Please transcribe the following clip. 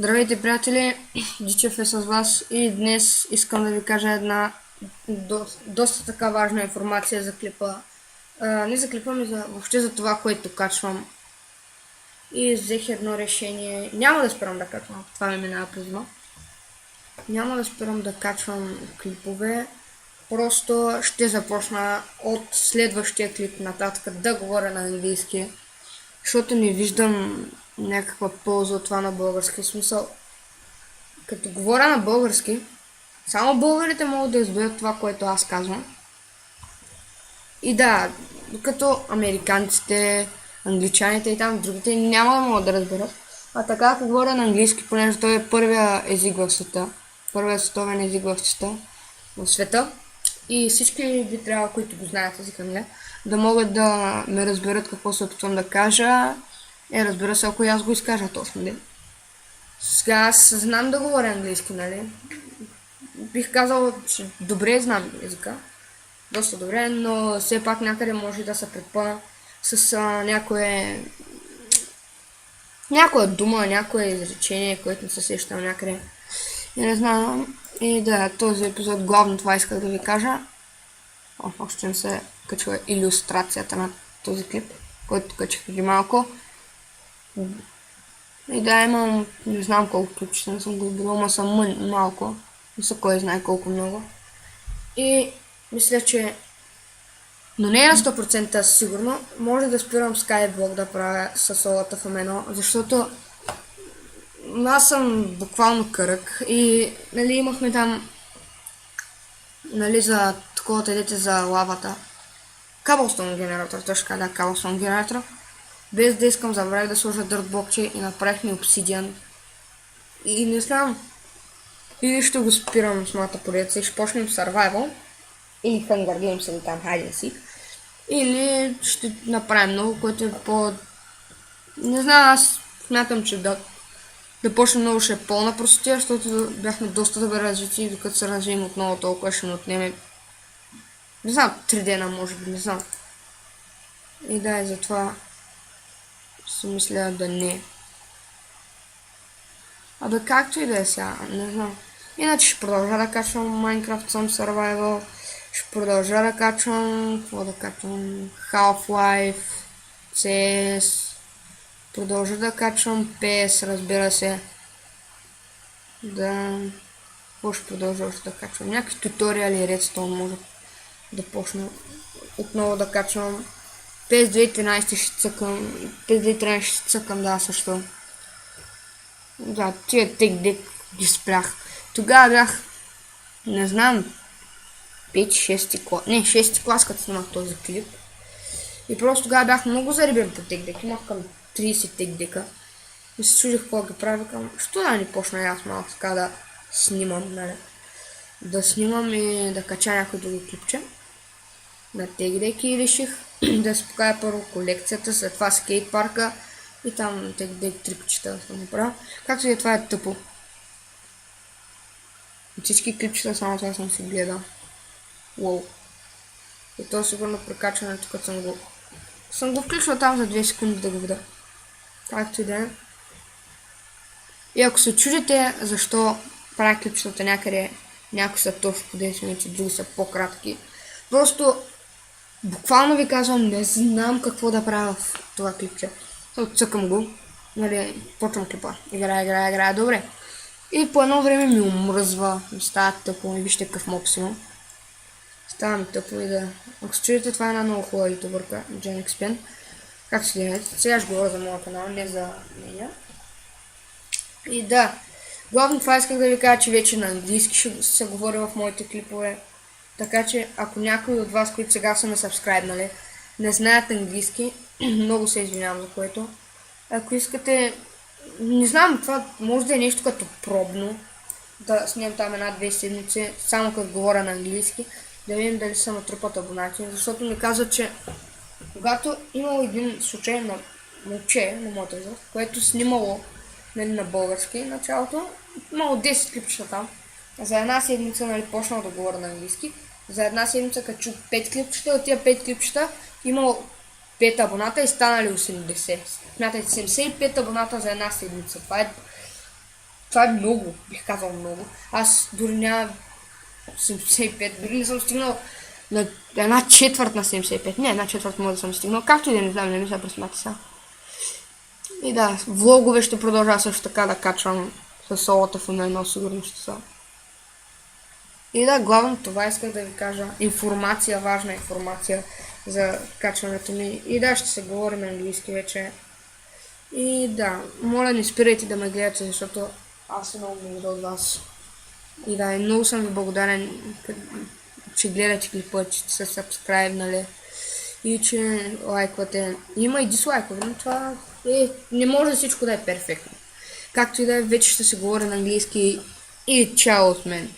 Здравейте, приятели! Дичев е с вас и днес искам да ви кажа една доста така важна информация за клипа. Не за клипа, ми въобще за това, което качвам. И взех едно решение. Няма да спирам да качвам, това ми минава през ума. Няма да спирам да качвам клипове. Просто ще започна от следващия клип нататък да говоря на английски. Защото не виждам някаква полза от това на български смисъл. Като говоря на български, само българите могат да изберат това, което аз казвам. И да, докато американците, англичаните и там другите няма да могат да разберат. А така, ако говоря на английски, понеже той е първия език в света, първият световен език в света, и всички би трябвало, които го знаят езика ми, да могат да ме разберат какво се опитвам да кажа. Разбира се, ако аз го изкажа точно, ли? Сега аз знам да говоря английски, нали? Бих казал, че добре знам езика. Доста добре, но все пак някъде може да се предпъна с някоя дума, някое изречение, което не се сещам някъде. И не знам. И да, този епизод главно това исках да ви кажа. Още не се качва илюстрацията на този клип, който качих преди малко. И да, имам, не знам колко клипчета, не съм го избирал, но съм малко. Не са кой знае колко много. И мисля, че, но не е на 100% сигурно, може да спирам Skyblock да правя със солата в M1, защото аз съм буквално кръг и нали имахме там, нали за такова дете за лавата. Cobblestone генератор, точно така, да, Cobblestone генератор. Без да искам, забравих да сложа дъртблокче и направихме обсидиан. И не знам. Или ще го спирам с моята поредица и ще почнем Survival. Или Hunger Games или там Hide and Seek. Или ще направим много, което е по... Не знам, аз смятам, че да почнем много ще е пълна простотия, защото бяхме доста добре развити и докато се развием отново толкова ще ни отнеме... Не знам, 3 дена може би, не знам. И да, и затова си мисля да не. Абе както и да е сега, не знам. Иначе ще продължа да качвам Minecraft Some Survival. Ще продължа да качвам... Какво да качвам? Half-Life, CS. Продължа да качвам PS, разбира се. Да... Какво ще продължа още да качвам? Някакви туториали, Redstone може да почна отново да качвам. PS 2013 ще цъкам. PS 2013 ще цъкам, да, също. Да, тия тек-дек ги спрях. Тогава бях, не знам, 5-6 клас. Не, 6 клас, като снимах този клип. И просто тогава бях много заребен по тек-дек. Имах към 30 тек-дека. И се чудих какво ги правя към. Що да не почна аз малко така да снимам, нали? Да снимам и да кача някой друго клипче на тек-деки и реших да си покажа първо колекцията, след това скейт парка и там тек-дек трипчета да направя. Както и това е тъпо. От всички клипчета само това съм си гледал. Уоу. И то сигурно прекачването, като съм го включил там за 2 секунди да го видя. Както и да е. И ако се чудите защо правя клипчетата някъде, някои са точно по 10 минути, други са по-кратки. Просто буквално ви казвам, не знам какво да правя в това клипче. Отцъкам го, нали, почвам клипа. Играя, добре. И по едно време ми омръзва, ми става тъпо, и вижте какъв моб си. Става ми тъпо и да... Ако се чудите, това е една много хубава ютубърка, Gen Xpen. Как се гледате? Сега ще говоря за моя канал, не за нея. И да, главно това исках да ви кажа, че вече на английски ще се говори в моите клипове. Така че, ако някой от вас, които сега са ме сабскрайбнали, не знаят английски, много се извинявам за което. Ако искате, не знам, това може да е нещо като пробно, да снимам там 1-2 седмици, само като говоря на английски, да видим дали са натрупат абонати, защото ми казват, че когато имало един случай на момче на моята възраст, което снимало, нали, на български началото, имало 10 клипчета там, за една седмица, нали, почнал да говоря на английски, за една седмица качу 5 клипчета, от тия 5 клипчета имало 5 абоната и станали 80. Смятайте, 75 абоната за една седмица. Това е Това е много, бих казал много. Аз дори няма 75, дори не съм стигнал на една четвърт на 75. Не, една четвърт може да съм стигнал. Както и да не знам, не ми се пресмяте сега. И да, влогове ще продължа също така да качвам с солата в едно сигурно ще са. И да, главно това исках да ви кажа. Информация, важна информация за качването ми. И да, ще се говорим на английски вече. И да, моля не спирайте да ме гледате, защото аз съм много благодаря от вас. И да, много съм ви благодарен, че гледате клипа, че сте subscribe, нали? И че лайквате. Има и дислайкове, но това не може всичко да е перфектно. Както и да е, вече ще се говоря на английски и чао от мен.